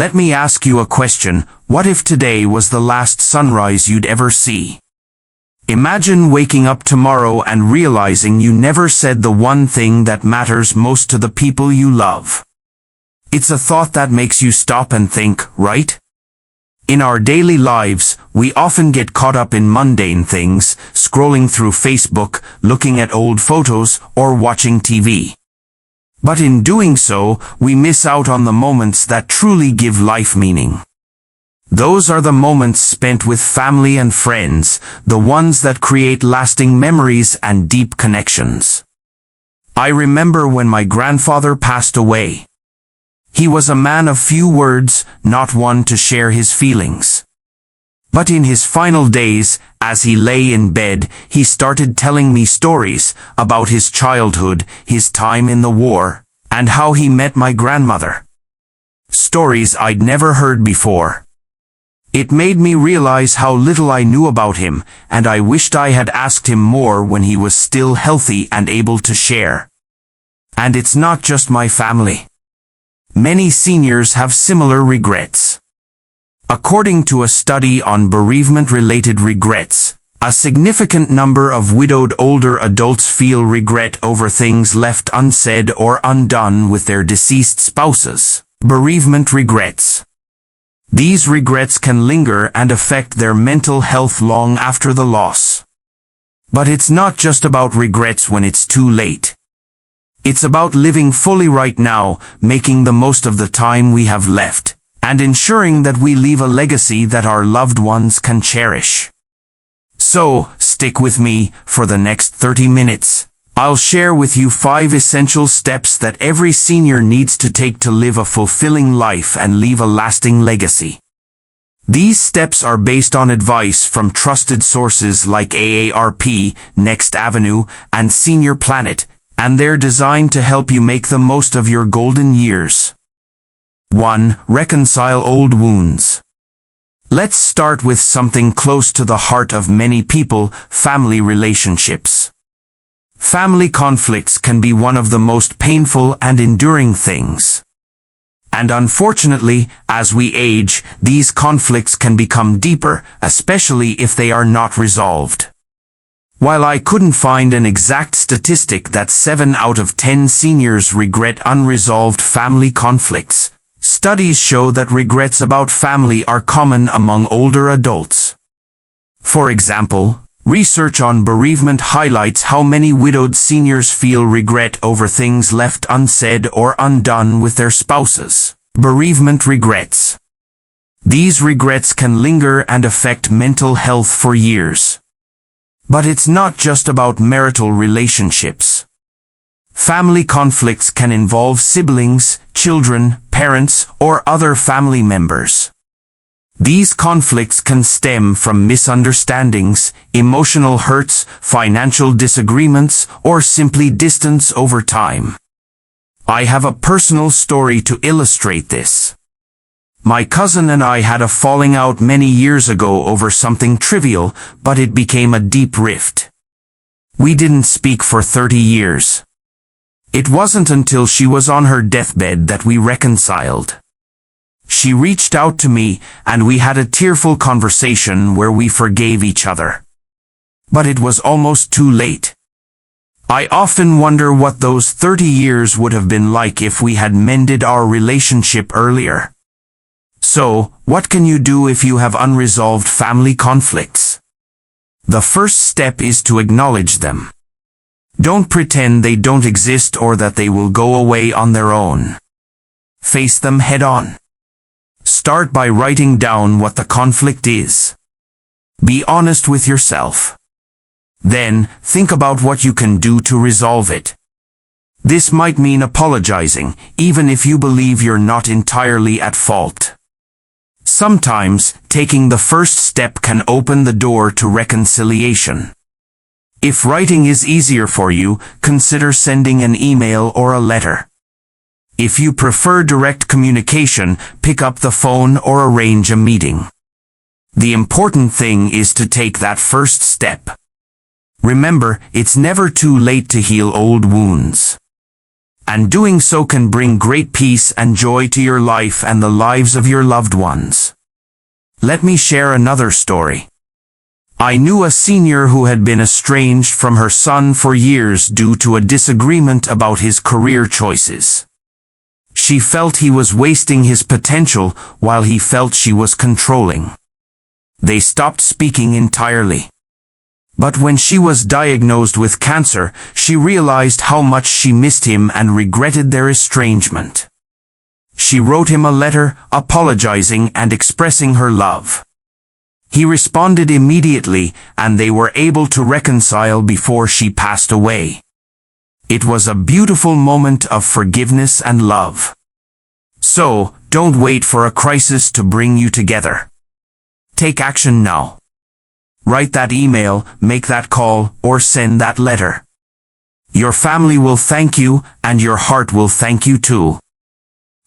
Let me ask you a question. What if today was the last sunrise you'd ever see? Imagine waking up tomorrow and realizing you never said the one thing that matters most to the people you love. It's a thought that makes you stop and think, right? In our daily lives, we often get caught up in mundane things, scrolling through Facebook, looking at old photos, or watching TV. But in doing so, we miss out on the moments that truly give life meaning. Those are the moments spent with family and friends, the ones that create lasting memories and deep connections. I remember when my grandfather passed away. He was a man of few words, not one to share his feelings. But in his final days, as he lay in bed, he started telling me stories about his childhood, his time in the war, and how he met my grandmother. Stories I'd never heard before. It made me realize how little I knew about him, and I wished I had asked him more when he was still healthy and able to share. And it's not just my family. Many seniors have similar regrets. According to a study on bereavement-related regrets, a significant number of widowed older adults feel regret over things left unsaid or undone with their deceased spouses. Bereavement regrets. These regrets can linger and affect their mental health long after the loss. But it's not just about regrets when it's too late. It's about living fully right now, making the most of the time we have left, and ensuring that we leave a legacy that our loved ones can cherish. So, stick with me for the next 30 minutes. I'll share with you 5 essential steps that every senior needs to take to live a fulfilling life and leave a lasting legacy. These steps are based on advice from trusted sources like AARP, Next Avenue, and Senior Planet, and they're designed to help you make the most of your golden years. 1. Reconcile old wounds. Let's start with something close to the heart of many people: family relationships. Family conflicts can be one of the most painful and enduring things. And unfortunately, as we age, these conflicts can become deeper, especially if they are not resolved. While I couldn't find an exact statistic that 7 out of 10 seniors regret unresolved family conflicts, studies show that regrets about family are common among older adults. For example, research on bereavement highlights how many widowed seniors feel regret over things left unsaid or undone with their spouses. Bereavement regrets. These regrets can linger and affect mental health for years. But it's not just about marital relationships. Family conflicts can involve siblings, children, parents, or other family members. These conflicts can stem from misunderstandings, emotional hurts, financial disagreements, or simply distance over time. I have a personal story to illustrate this. My cousin and I had a falling out many years ago over something trivial, but it became a deep rift. We didn't speak for 30 years. It wasn't until she was on her deathbed that we reconciled. She reached out to me, and we had a tearful conversation where we forgave each other. But it was almost too late. I often wonder what those 30 years would have been like if we had mended our relationship earlier. So, what can you do if you have unresolved family conflicts? The first step is to acknowledge them. Don't pretend they don't exist or that they will go away on their own. Face them head on. Start by writing down what the conflict is. Be honest with yourself. Then, think about what you can do to resolve it. This might mean apologizing, even if you believe you're not entirely at fault. Sometimes, taking the first step can open the door to reconciliation. If writing is easier for you, consider sending an email or a letter. If you prefer direct communication, pick up the phone or arrange a meeting. The important thing is to take that first step. Remember, it's never too late to heal old wounds. And doing so can bring great peace and joy to your life and the lives of your loved ones. Let me share another story. I knew a senior who had been estranged from her son for years due to a disagreement about his career choices. She felt he was wasting his potential while he felt she was controlling. They stopped speaking entirely. But when she was diagnosed with cancer, she realized how much she missed him and regretted their estrangement. She wrote him a letter, apologizing and expressing her love. He responded immediately, and they were able to reconcile before she passed away. It was a beautiful moment of forgiveness and love. So, don't wait for a crisis to bring you together. Take action now. Write that email, make that call, or send that letter. Your family will thank you, and your heart will thank you too.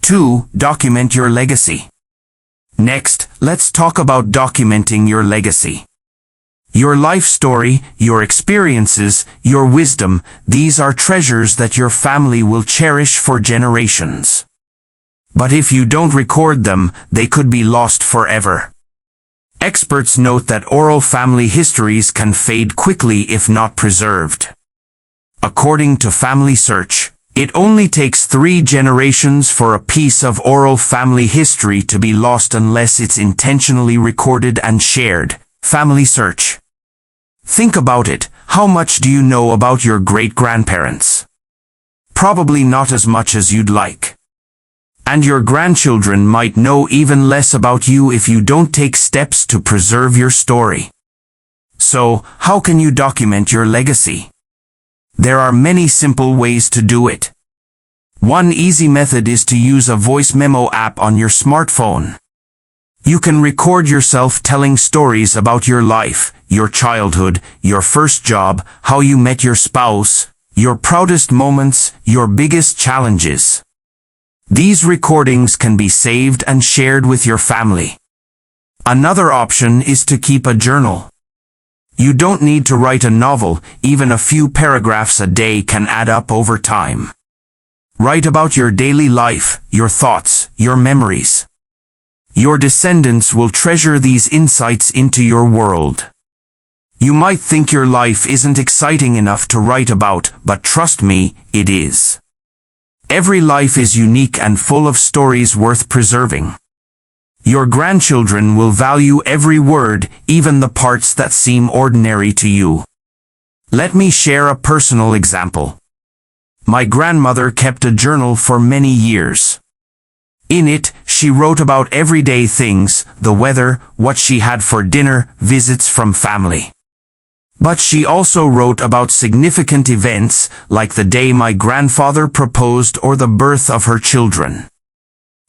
2. Document your legacy. Next, let's talk about documenting your legacy. Your life story, your experiences, your wisdom, these are treasures that your family will cherish for generations. But if you don't record them, they could be lost forever. Experts note that oral family histories can fade quickly if not preserved. According to Family Search, it only takes 3 generations for a piece of oral family history to be lost unless it's intentionally recorded and shared. Family Search. Think about it. How much do you know about your great-grandparents? Probably not as much as you'd like. And your grandchildren might know even less about you if you don't take steps to preserve your story. So, how can you document your legacy? There are many simple ways to do it. One easy method is to use a voice memo app on your smartphone. You can record yourself telling stories about your life, your childhood, your first job, how you met your spouse, your proudest moments, your biggest challenges. These recordings can be saved and shared with your family. Another option is to keep a journal. You don't need to write a novel, even a few paragraphs a day can add up over time. Write about your daily life, your thoughts, your memories. Your descendants will treasure these insights into your world. You might think your life isn't exciting enough to write about, but trust me, it is. Every life is unique and full of stories worth preserving. Your grandchildren will value every word, even the parts that seem ordinary to you. Let me share a personal example. My grandmother kept a journal for many years. In it, she wrote about everyday things, the weather, what she had for dinner, visits from family. But she also wrote about significant events, like the day my grandfather proposed or the birth of her children.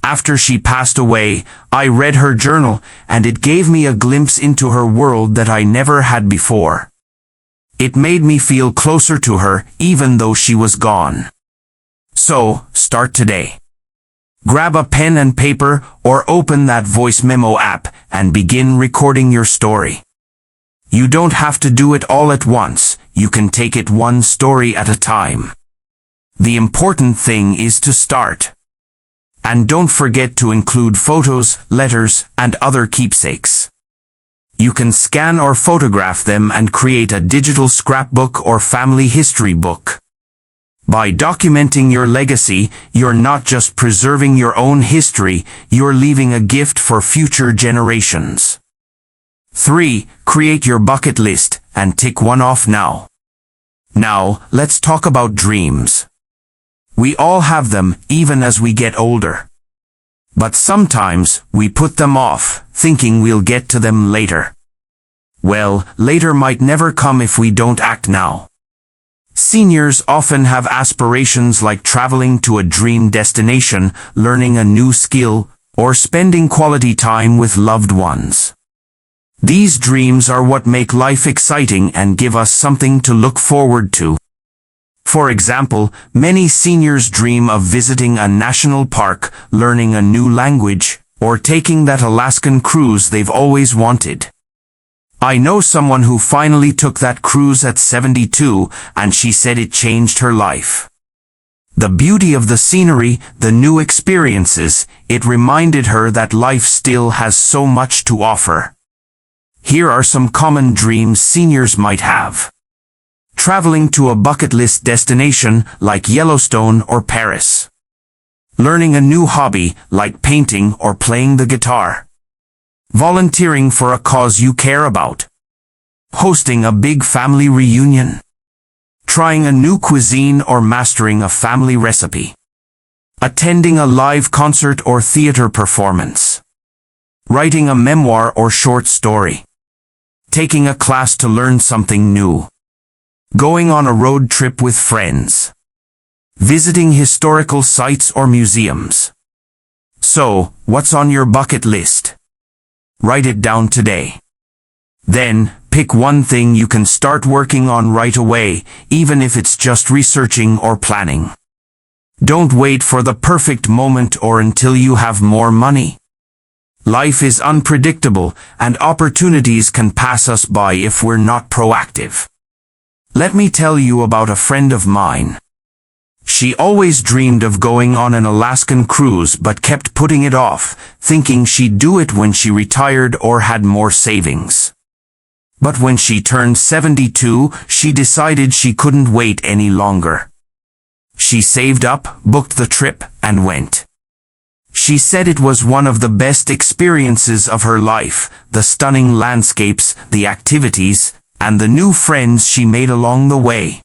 After she passed away, I read her journal, and it gave me a glimpse into her world that I never had before. It made me feel closer to her, even though she was gone. So, start today. Grab a pen and paper, or open that voice memo app, and begin recording your story. You don't have to do it all at once, you can take it one story at a time. The important thing is to start. And don't forget to include photos, letters, and other keepsakes. You can scan or photograph them and create a digital scrapbook or family history book. By documenting your legacy, you're not just preserving your own history, you're leaving a gift for future generations. 3. Create your bucket list, and tick one off now. Now, let's talk about dreams. We all have them, even as we get older. But sometimes, we put them off, thinking we'll get to them later. Well, later might never come if we don't act now. Seniors often have aspirations like traveling to a dream destination, learning a new skill, or spending quality time with loved ones. These dreams are what make life exciting and give us something to look forward to. For example, many seniors dream of visiting a national park, learning a new language, or taking that Alaskan cruise they've always wanted. I know someone who finally took that cruise at 72, and she said it changed her life. The beauty of the scenery, the new experiences, it reminded her that life still has so much to offer. Here are some common dreams seniors might have. Traveling to a bucket list destination like Yellowstone or Paris. Learning a new hobby like painting or playing the guitar. Volunteering for a cause you care about. Hosting a big family reunion. Trying a new cuisine or mastering a family recipe. Attending a live concert or theater performance. Writing a memoir or short story. Taking a class to learn something new. Going on a road trip with friends. Visiting historical sites or museums. So, what's on your bucket list? Write it down today. Then, pick one thing you can start working on right away, even if it's just researching or planning. Don't wait for the perfect moment or until you have more money. Life is unpredictable, and opportunities can pass us by if we're not proactive. Let me tell you about a friend of mine. She always dreamed of going on an Alaskan cruise but kept putting it off, thinking she'd do it when she retired or had more savings. But when she turned 72, she decided she couldn't wait any longer. She saved up, booked the trip, and went. She said it was one of the best experiences of her life, the stunning landscapes, the activities, and the new friends she made along the way.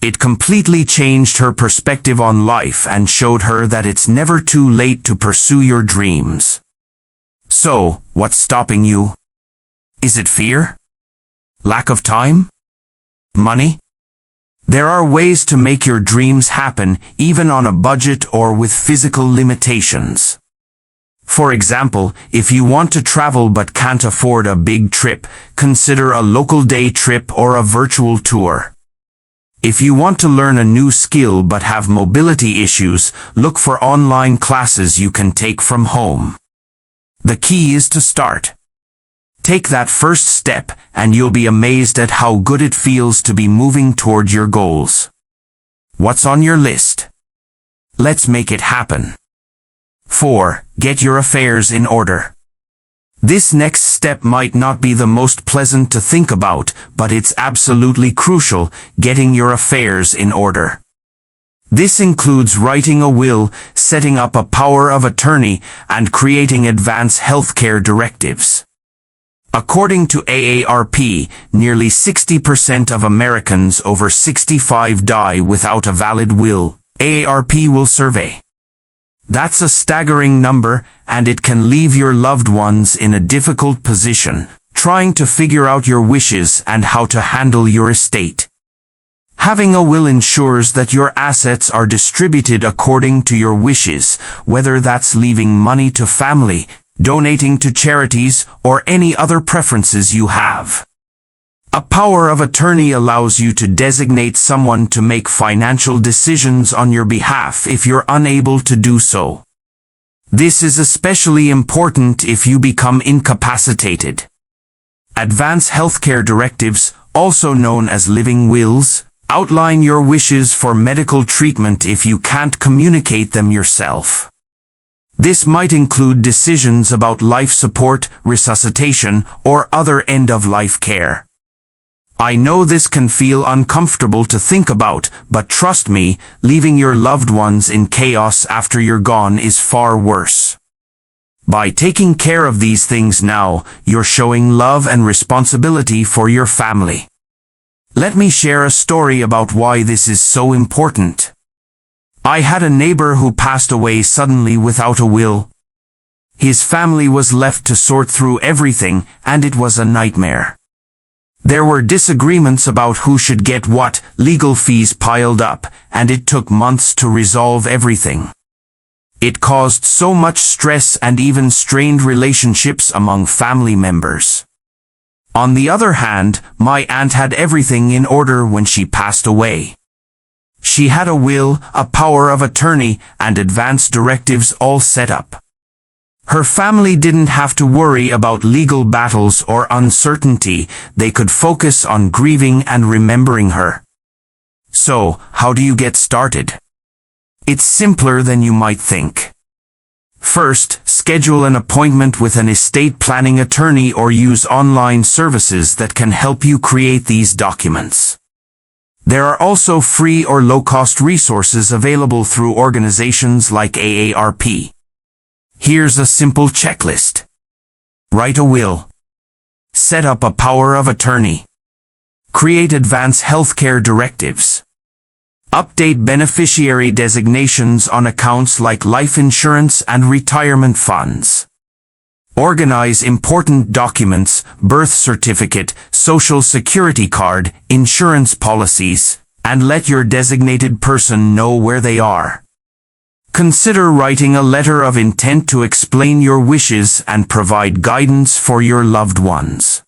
It completely changed her perspective on life and showed her that it's never too late to pursue your dreams. So, what's stopping you? Is it fear? Lack of time? Money? There are ways to make your dreams happen, even on a budget or with physical limitations. For example, if you want to travel but can't afford a big trip, consider a local day trip or a virtual tour. If you want to learn a new skill but have mobility issues, look for online classes you can take from home. The key is to start. Take that first step, and you'll be amazed at how good it feels to be moving toward your goals. What's on your list? Let's make it happen. 4. Get your affairs in order. This next step might not be the most pleasant to think about, but it's absolutely crucial, getting your affairs in order. This includes writing a will, setting up a power of attorney, and creating advance healthcare directives. According to AARP, nearly 60% of Americans over 65 die without a valid will. AARP will survey. That's a staggering number, and it can leave your loved ones in a difficult position, trying to figure out your wishes and how to handle your estate. Having a will ensures that your assets are distributed according to your wishes, whether that's leaving money to family, donating to charities, or any other preferences you have. A power of attorney allows you to designate someone to make financial decisions on your behalf if you're unable to do so. This is especially important if you become incapacitated. Advance healthcare directives, also known as living wills, outline your wishes for medical treatment if you can't communicate them yourself. This might include decisions about life support, resuscitation, or other end-of-life care. I know this can feel uncomfortable to think about, but trust me, leaving your loved ones in chaos after you're gone is far worse. By taking care of these things now, you're showing love and responsibility for your family. Let me share a story about why this is so important. I had a neighbor who passed away suddenly without a will. His family was left to sort through everything, and it was a nightmare. There were disagreements about who should get what, legal fees piled up, and it took months to resolve everything. It caused so much stress and even strained relationships among family members. On the other hand, my aunt had everything in order when she passed away. She had a will, a power of attorney, and advance directives all set up. Her family didn't have to worry about legal battles or uncertainty. They could focus on grieving and remembering her. So, how do you get started? It's simpler than you might think. First, schedule an appointment with an estate planning attorney or use online services that can help you create these documents. There are also free or low-cost resources available through organizations like AARP. Here's a simple checklist. Write a will. Set up a power of attorney. Create advance healthcare directives. Update beneficiary designations on accounts like life insurance and retirement funds. Organize important documents, birth certificate, social security card, insurance policies, and let your designated person know where they are. Consider writing a letter of intent to explain your wishes and provide guidance for your loved ones.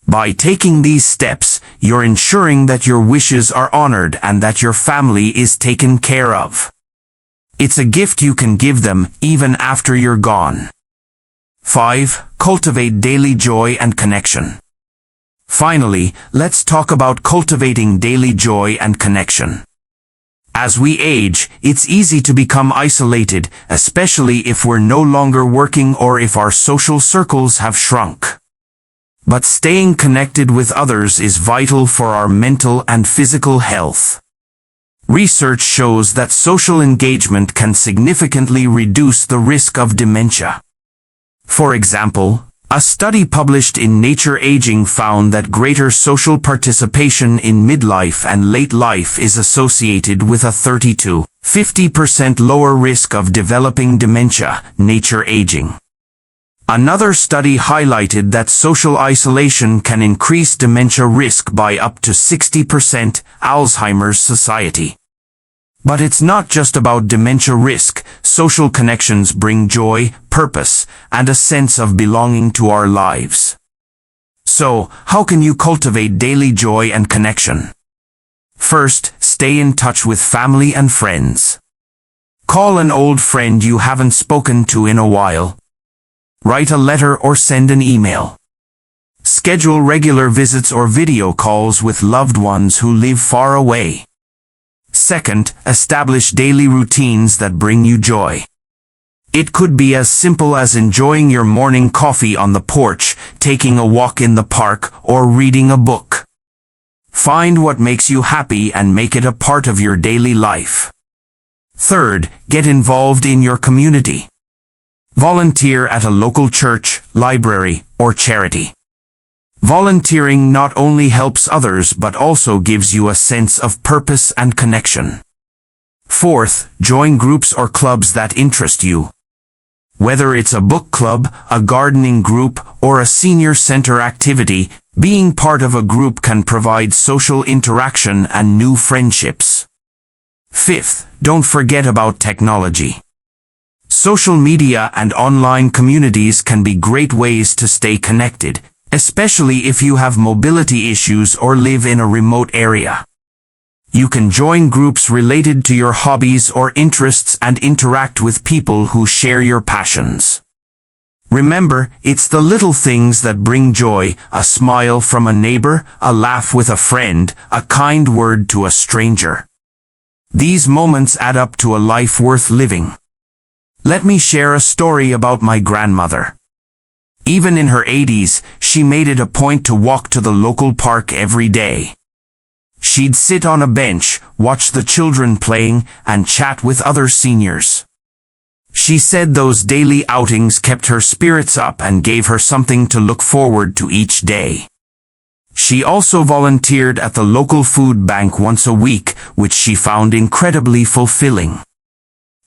By taking these steps, you're ensuring that your wishes are honored and that your family is taken care of. It's a gift you can give them even after you're gone. 5. Cultivate daily joy and connection. Finally, let's talk about cultivating daily joy and connection. As we age, it's easy to become isolated, especially if we're no longer working or if our social circles have shrunk. But staying connected with others is vital for our mental and physical health. Research shows that social engagement can significantly reduce the risk of dementia. For example, a study published in Nature Aging found that greater social participation in midlife and late life is associated with a 30 to 50% lower risk of developing dementia. Nature Aging. Another study highlighted that social isolation can increase dementia risk by up to 60%. Alzheimer's Society. But it's not just about dementia risk. Social connections bring joy, purpose, and a sense of belonging to our lives. So, how can you cultivate daily joy and connection? First, stay in touch with family and friends. Call an old friend you haven't spoken to in a while. Write a letter or send an email. Schedule regular visits or video calls with loved ones who live far away. Second, establish daily routines that bring you joy. It could be as simple as enjoying your morning coffee on the porch, taking a walk in the park, or reading a book. Find what makes you happy and make it a part of your daily life. Third, get involved in your community. Volunteer at a local church, library, or charity. Volunteering not only helps others but also gives you a sense of purpose and connection. Fourth, join groups or clubs that interest you. Whether it's a book club, a gardening group, or a senior center activity, being part of a group can provide social interaction and new friendships. Fifth, don't forget about technology. Social media and online communities can be great ways to stay connected, especially if you have mobility issues or live in a remote area. You can join groups related to your hobbies or interests and interact with people who share your passions. Remember, it's the little things that bring joy: a smile from a neighbor, a laugh with a friend, a kind word to a stranger. These moments add up to a life worth living. Let me share a story about my grandmother. Even in her 80s, she made it a point to walk to the local park every day. She'd sit on a bench, watch the children playing, and chat with other seniors. She said those daily outings kept her spirits up and gave her something to look forward to each day. She also volunteered at the local food bank once a week, which she found incredibly fulfilling.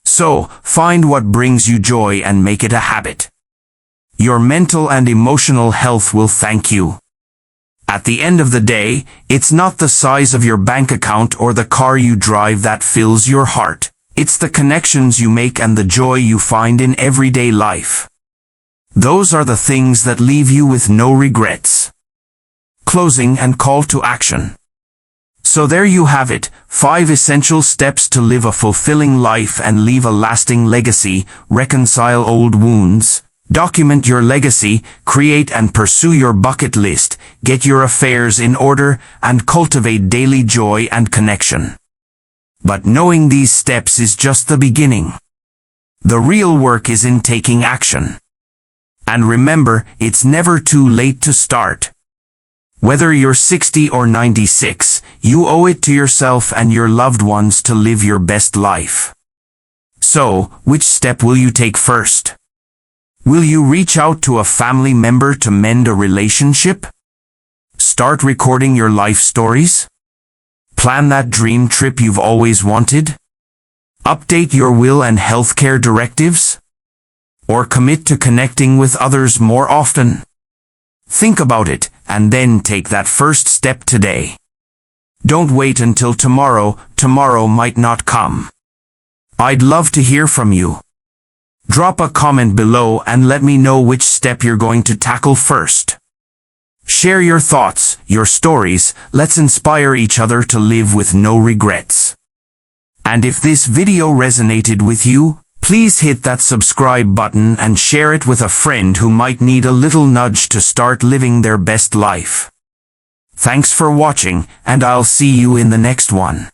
So, find what brings you joy and make it a habit. Your mental and emotional health will thank you. At the end of the day, it's not the size of your bank account or the car you drive that fills your heart. It's the connections you make and the joy you find in everyday life. Those are the things that leave you with no regrets. Closing and call to action. So there you have it, 5 essential steps to live a fulfilling life and leave a lasting legacy. Reconcile old wounds. Document your legacy, create and pursue your bucket list, get your affairs in order, and cultivate daily joy and connection. But knowing these steps is just the beginning. The real work is in taking action. And remember, it's never too late to start. Whether you're 60 or 96, you owe it to yourself and your loved ones to live your best life. So, which step will you take first? Will you reach out to a family member to mend a relationship? Start recording your life stories? Plan that dream trip you've always wanted? Update your will and healthcare directives? Or commit to connecting with others more often? Think about it, and then take that first step today. Don't wait until tomorrow. Tomorrow might not come. I'd love to hear from you. Drop a comment below and let me know which step you're going to tackle first. Share your thoughts, your stories. Let's inspire each other to live with no regrets. And if this video resonated with you, please hit that subscribe button and share it with a friend who might need a little nudge to start living their best life. Thanks for watching, and I'll see you in the next one.